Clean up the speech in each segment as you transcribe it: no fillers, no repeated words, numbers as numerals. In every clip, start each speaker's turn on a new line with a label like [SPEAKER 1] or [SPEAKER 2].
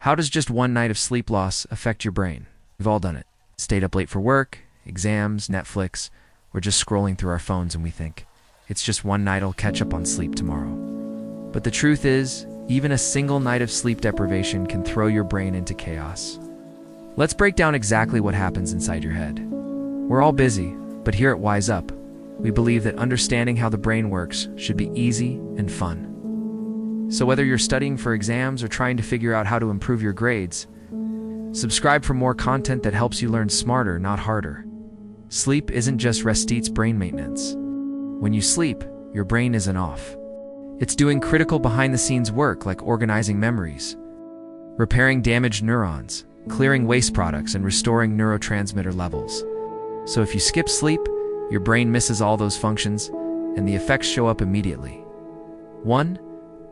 [SPEAKER 1] How does just one night of sleep loss affect your brain? We've all done it. Stayed up late for work, exams, Netflix, or just scrolling through our phones and we think, it's just one night, I'll catch up on sleep tomorrow. But the truth is, even a single night of sleep deprivation can throw your brain into chaos. Let's break down exactly what happens inside your head. We're all busy, but here at Wise Up, we believe that understanding how the brain works should be easy and fun. So whether you're studying for exams or trying to figure out how to improve your grades, subscribe for more content that helps you learn smarter, not harder. Sleep isn't just restit's brain maintenance. When you sleep, your brain isn't off. It's doing critical behind-the-scenes work like organizing memories, repairing damaged neurons, clearing waste products, and restoring neurotransmitter levels. So if you skip sleep, your brain misses all those functions, and the effects show up immediately. 1.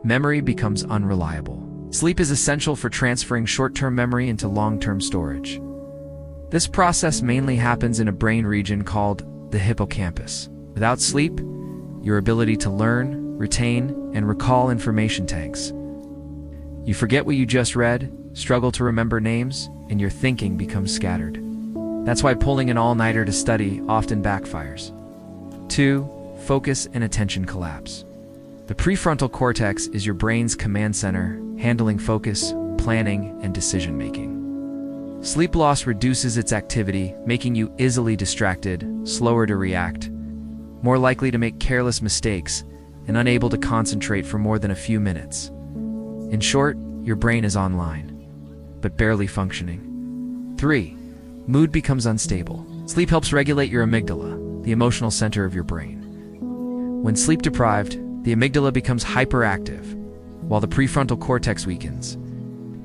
[SPEAKER 1] Memory becomes unreliable. Sleep is essential for transferring short-term memory into long-term storage. This process mainly happens in a brain region called the hippocampus. Without sleep, your ability to learn, retain, and recall information tanks. You forget what you just read, struggle to remember names, and your thinking becomes scattered. That's why pulling an all-nighter to study often backfires. 2. Focus and attention collapse. The prefrontal cortex is your brain's command center, handling focus, planning, and decision-making. Sleep loss reduces its activity, making you easily distracted, slower to react, more likely to make careless mistakes, and unable to concentrate for more than a few minutes. In short, your brain is online, but barely functioning. 3. Mood becomes unstable. Sleep helps regulate your amygdala, the emotional center of your brain. When sleep deprived, the amygdala becomes hyperactive, while the prefrontal cortex weakens.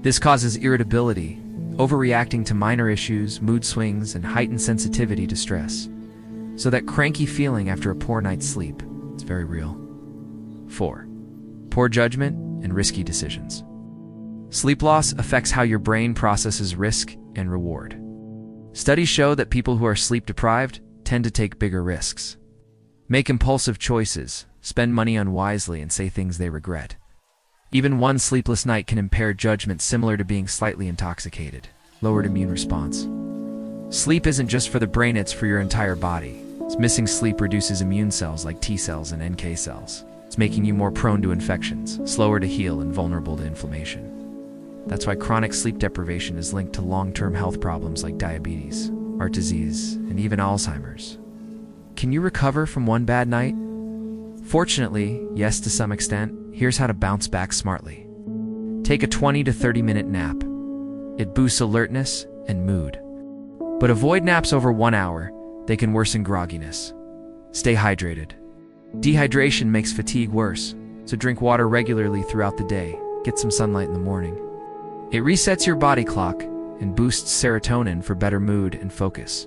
[SPEAKER 1] This causes irritability, overreacting to minor issues, mood swings, and heightened sensitivity to stress. So that cranky feeling after a poor night's sleep, it's very real. 4. Poor judgment and risky decisions. Sleep loss affects how your brain processes risk and reward. Studies show that people who are sleep deprived tend to take bigger risks, make impulsive choices, spend money unwisely, and say things they regret. Even one sleepless night can impair judgment, similar to being slightly intoxicated, lowered immune response. Sleep isn't just for the brain, it's for your entire body. Missing sleep reduces immune cells like T cells and NK cells. It's making you more prone to infections, slower to heal, and vulnerable to inflammation. That's why chronic sleep deprivation is linked to long-term health problems like diabetes, heart disease, and even Alzheimer's. Can you recover from one bad night? Fortunately, yes, to some extent. Here's how to bounce back smartly. Take a 20 to 30-minute nap. It boosts alertness and mood. But avoid naps over 1 hour. They can worsen grogginess. Stay hydrated. Dehydration makes fatigue worse, so drink water regularly throughout the day. Get some sunlight in the morning. It resets your body clock and boosts serotonin for better mood and focus.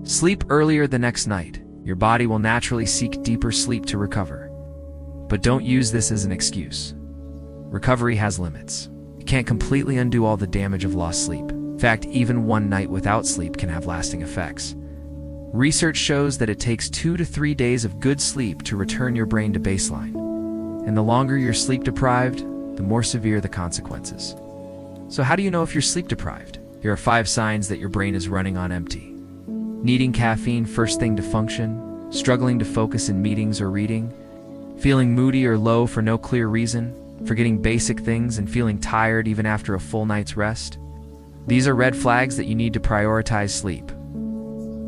[SPEAKER 1] Sleep earlier the next night. Your body will naturally seek deeper sleep to recover. But don't use this as an excuse. Recovery has limits. You can't completely undo all the damage of lost sleep. In fact, even one night without sleep can have lasting effects. Research shows that it takes 2 to 3 days of good sleep to return your brain to baseline. And the longer you're sleep deprived, the more severe the consequences. So how do you know if you're sleep deprived? Here are 5 signs that your brain is running on empty. Needing caffeine first thing to function, struggling to focus in meetings or reading, feeling moody or low for no clear reason, forgetting basic things and feeling tired even after a full night's rest. These are red flags that you need to prioritize sleep.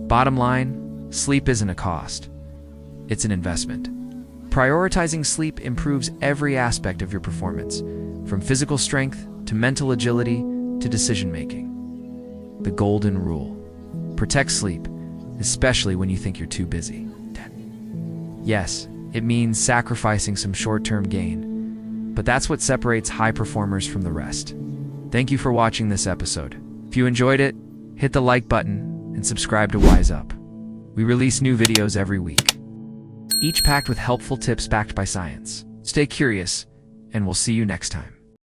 [SPEAKER 1] Bottom line, sleep isn't a cost. It's an investment. Prioritizing sleep improves every aspect of your performance, from physical strength to mental agility to decision-making. The golden rule: protect sleep, especially when you think you're too busy. Yes, it means sacrificing some short-term gain, but that's what separates high performers from the rest. Thank you for watching this episode. If you enjoyed it, hit the like button and subscribe to Wise Up. We release new videos every week, each packed with helpful tips backed by science. Stay curious, and we'll see you next time.